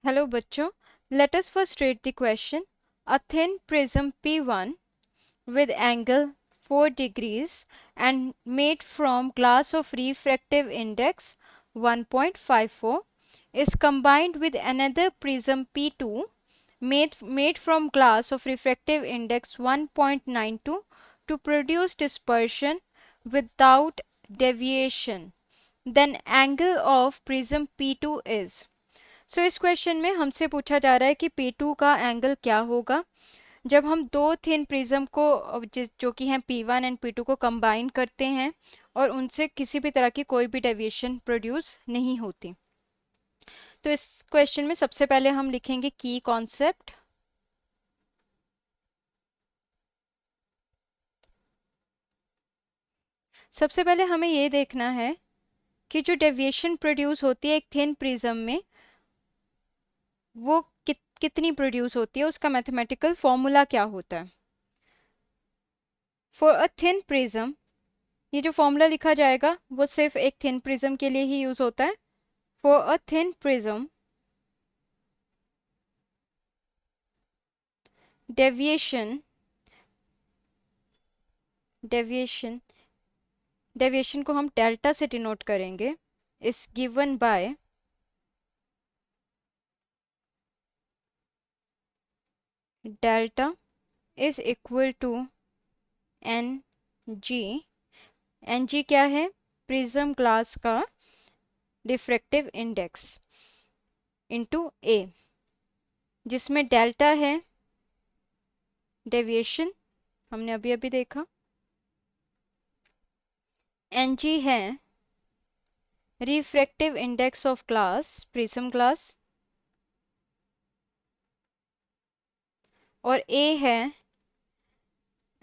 Hello बच्चों, let us first read the question. A thin prism P1 with angle 4 degrees and made from glass of refractive index 1.54 is combined with another prism P2 made from glass of refractive index 1.92 to produce dispersion without deviation. Then angle of prism P2 is. इस question में हमसे पूछा जा रहा है कि P2 का angle क्या होगा जब हम दो थिन प्रिज्म को जो कि हैं P1 एंड P2 को कंबाइन करते हैं और उनसे किसी भी तरह की कोई भी डेविएशन प्रोड्यूस नहीं होती। तो इस क्वेश्चन में सबसे पहले हम लिखेंगे की कॉन्सेप्ट। सबसे पहले हमें ये देखना है कि जो डेविएशन प्रोड्यूस होती है एक थिन प्रिज्म में वो कितनी प्रोड्यूस होती है, उसका मैथमेटिकल फॉर्मूला क्या होता है। फॉर अ थिन प्रिज्म, ये जो फॉर्मूला लिखा जाएगा वो सिर्फ एक थिन प्रिज्म के लिए ही यूज होता है। For a thin prism deviation को हम डेल्टा से डिनोट करेंगे, is given by delta is equal to N G क्या है, प्रिज्म ग्लास का रिफ्रैक्टिव इंडेक्स इंटू ए, जिसमें डेल्टा है डेविएशन, हमने अभी अभी देखा, एन जी है refractive index of glass prism glass, और ए है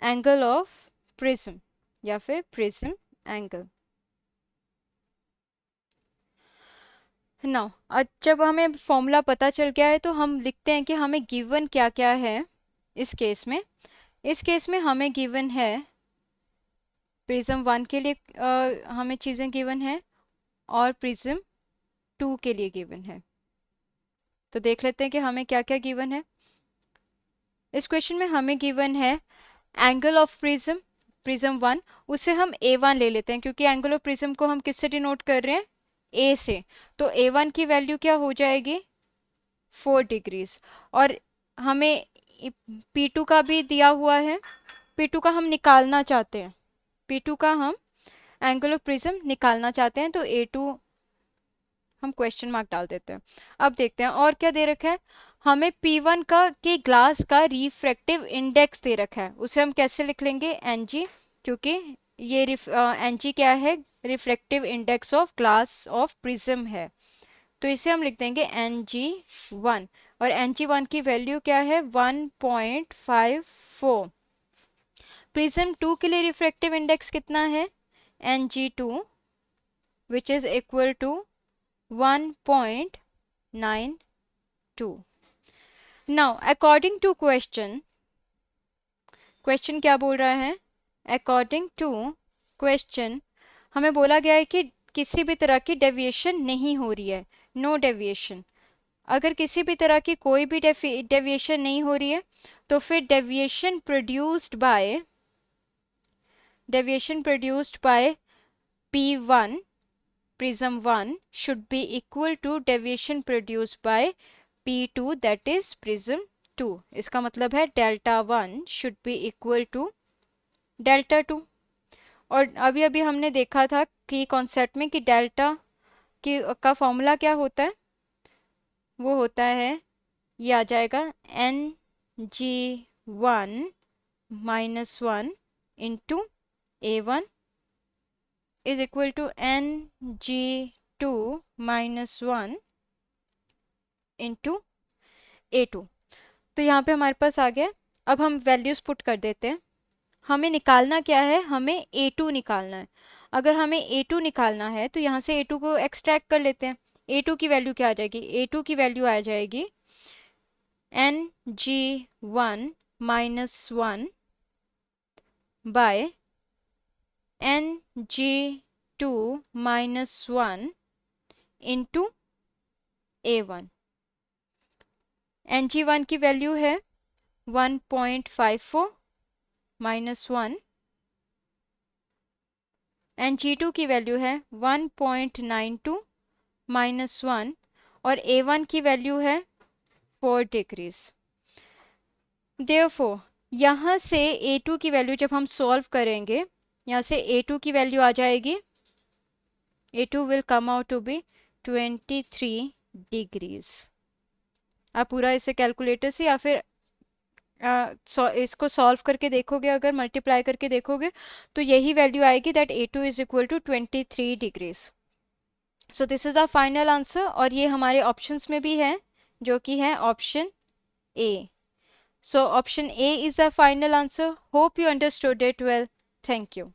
एंगल ऑफ प्रिज्म या फिर प्रिज्म एंगल। नाउ जब हमें फॉर्मूला पता चल गया है तो हम लिखते हैं कि हमें गिवन क्या क्या है। इस केस में हमें गिवन है प्रिज्म 1 के लिए हमें चीज़ें गिवन है और प्रिज्म 2 के लिए गिवन है। तो देख लेते हैं कि हमें क्या क्या गिवन है। इस क्वेश्चन में हमें गिवन है एंगल ऑफ प्रिज्म 1, उसे हम A1 ले लेते हैं क्योंकि एंगल ऑफ प्रिज्म को हम किससे डिनोट कर रहे हैं, ए से। तो A1 की वैल्यू क्या हो जाएगी, 4 डिग्रीज। और हमें P2 का भी दिया हुआ है, P2 का हम निकालना चाहते हैं, P2 का हम एंगल ऑफ प्रिज्म निकालना चाहते हैं, तो A2 हम क्वेश्चन मार्क डाल देते हैं। अब देखते हैं और क्या दे रखा है। हमें P1 का के ग्लास का रिफ्रैक्टिव इंडेक्स दे रखा है, उसे हम कैसे लिख लेंगे, Ng, क्योंकि ये Ng क्या है, refractive index of glass of prism है। तो इसे हम लिख देंगे Ng1, और Ng1 की वैल्यू क्या है, 1.54। प्रिज्म 2 के लिए रिफ्रैक्टिव इंडेक्स कितना है, Ng2, which is equal to 1.92। Now according to question क्या बोल रहा है, अकॉर्डिंग टू क्वेश्चन हमें बोला गया है कि किसी भी तरह की डेविएशन नहीं हो रही है, नो डेविएशन। अगर किसी भी तरह की कोई भी डेविएशन नहीं हो रही है तो फिर deviation produced by P1 prism 1 should be equal to deviation produced by P2 that is prism 2। इसका मतलब है delta 1 should be equal to delta 2। और अभी अभी हमने देखा था कि कॉन्सेप्ट में कि डेल्टा का फॉर्मूला क्या होता है, वो होता है, ये आ जाएगा Ng1 -1 into A1 is equal to Ng2 -1 into A2। तो यहाँ पे हमारे पास आ गया। अब हम वैल्यूज पुट कर देते हैं। हमें निकालना क्या है, हमें A2 निकालना है। अगर हमें A2 निकालना है तो यहाँ से A2 को एक्सट्रैक्ट कर लेते हैं। A2 की वैल्यू क्या आ जाएगी, A2 की वैल्यू आ जाएगी Ng1 -1 bye Ng2 -1 into A1। Ng1 की वैल्यू है 1.54 -1, Ng2 की वैल्यू है 1.92 -1 और A1 की वैल्यू है 4 डिग्रीज। देयरफॉर यहाँ से A2 की वैल्यू जब हम सॉल्व करेंगे, यहाँ से A2 की वैल्यू आ जाएगी, A2 will come out to be 23 degrees. आप पूरा इसे कैलकुलेटर से या फिर इसको सॉल्व करके देखोगे, अगर मल्टीप्लाई करके देखोगे तो यही वैल्यू आएगी, that A2 is equal to 23 degrees. So this is our final answer, और ये हमारे ऑप्शंस में भी है, जो कि है option A. So option A is the final answer. Hope you understood it well. Thank you.